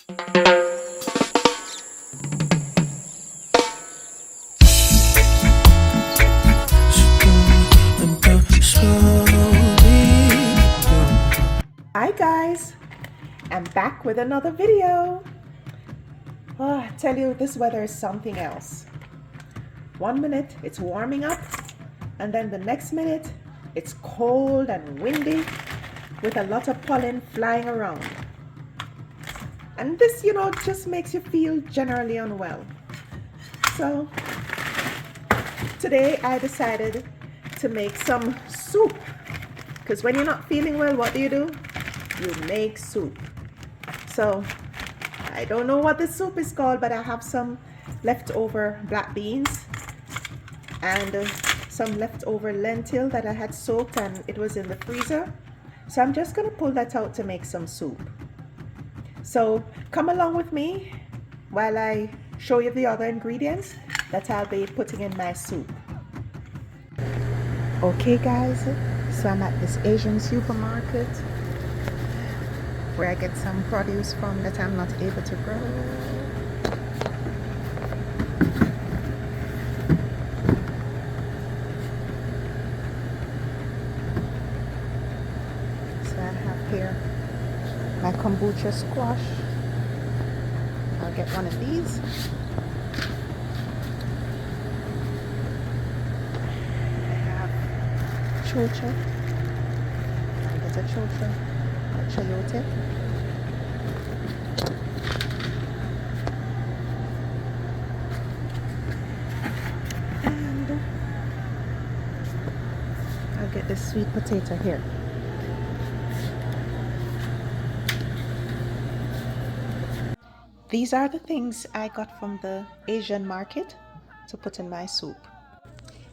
Hi guys, I'm back with another video. Oh, I tell you, this weather is something else. 1 minute it's warming up, and then the next minute it's cold and windy with a lot of pollen flying around. And this, just makes you feel generally unwell. So today I decided to make some soup, because when you're not feeling well, what do? You make soup. So I don't know what this soup is called, but I have some leftover black beans and some leftover lentil that I had soaked, and it was in the freezer. So I'm just going to pull that out to make some soup. So come along with me while I show you the other ingredients that I'll be putting in my soup. Okay guys, so I'm at this Asian supermarket where I get some produce from that I'm not able to grow. So I have here my kombucha squash. I'll get one of these. I have chocha. I'll get a chocha. Chayote. And I'll get this sweet potato here. These are the things I got from the Asian market to put in my soup.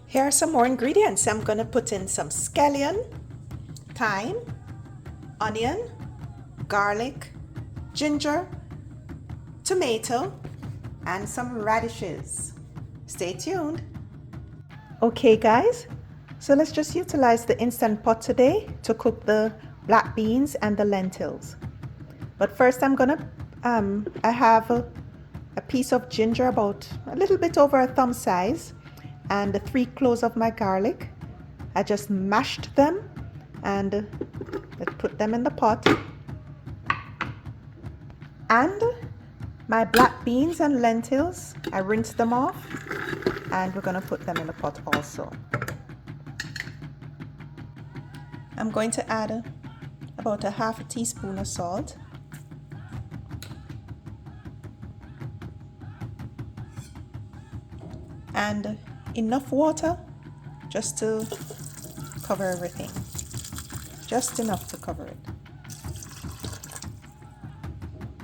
Here are some more ingredients. I'm going to put in some scallion, thyme, onion, garlic, ginger, tomato, and some radishes. Stay tuned. Okay guys, so let's just utilize the Instant Pot today to cook the black beans and the lentils. But first I'm gonna, I have a piece of ginger about a little bit over a thumb size, and 3 cloves of my garlic. I just mashed them and let's put them in the pot. And my black beans and lentils, I rinsed them off, and we're going to put them in the pot also. I'm going to add about ½ a teaspoon of salt. And enough water just to cover everything. Just enough to cover it.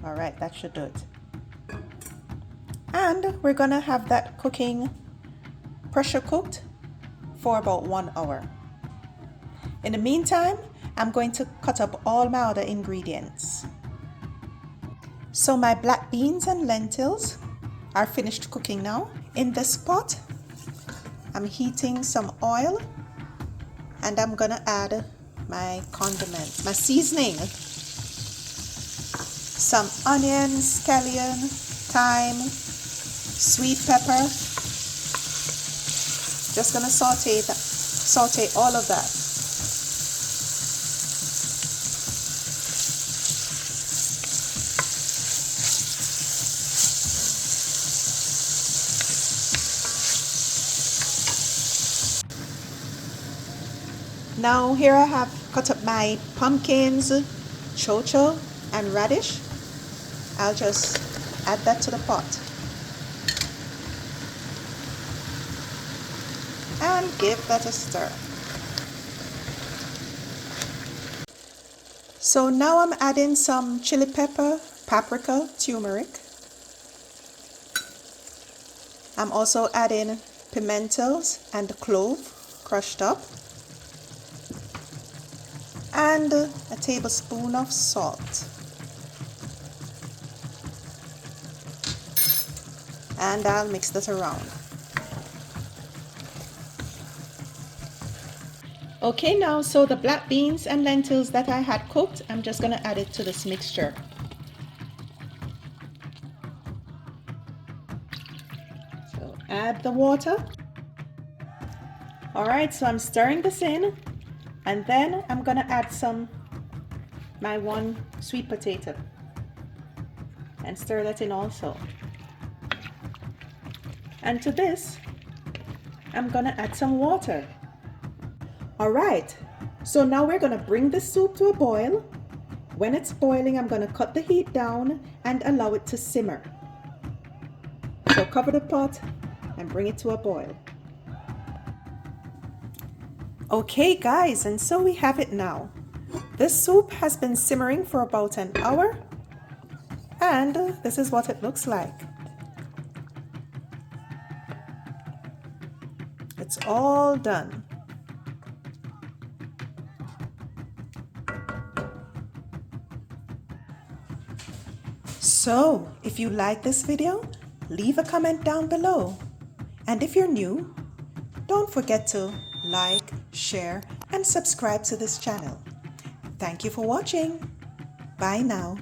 All right, that should do it. And we're gonna have that cooking pressure cooked for about 1 hour. In the meantime, I'm going to cut up all my other ingredients. So my black beans and lentils are finished cooking now. In this pot, I'm heating some oil, and I'm gonna add my condiment, my seasoning. Some onion, scallion, thyme, sweet pepper. Just gonna saute all of that. Now here I have cut up my pumpkins, chocho, and radish. I'll just add that to the pot. And give that a stir. So now I'm adding some chili pepper, paprika, turmeric. I'm also adding pimentals and clove crushed up. And a tablespoon of salt. And I'll mix that around. Okay, now so the black beans and lentils that I had cooked, I'm just going to add it to this mixture. So add the water. All right, so I'm stirring this in, and then I'm gonna add my one sweet potato and stir that in also. And to this, I'm gonna add some water. All right, so now we're gonna bring the soup to a boil. When it's boiling, I'm gonna cut the heat down and allow it to simmer. So cover the pot and bring it to a boil. Okay guys, and so we have it now. This soup has been simmering for about an hour, and this is what it looks like. It's all done. So, if you like this video, leave a comment down below. And if you're new, don't forget to like, share, and subscribe to this channel. Thank you for watching. Bye now.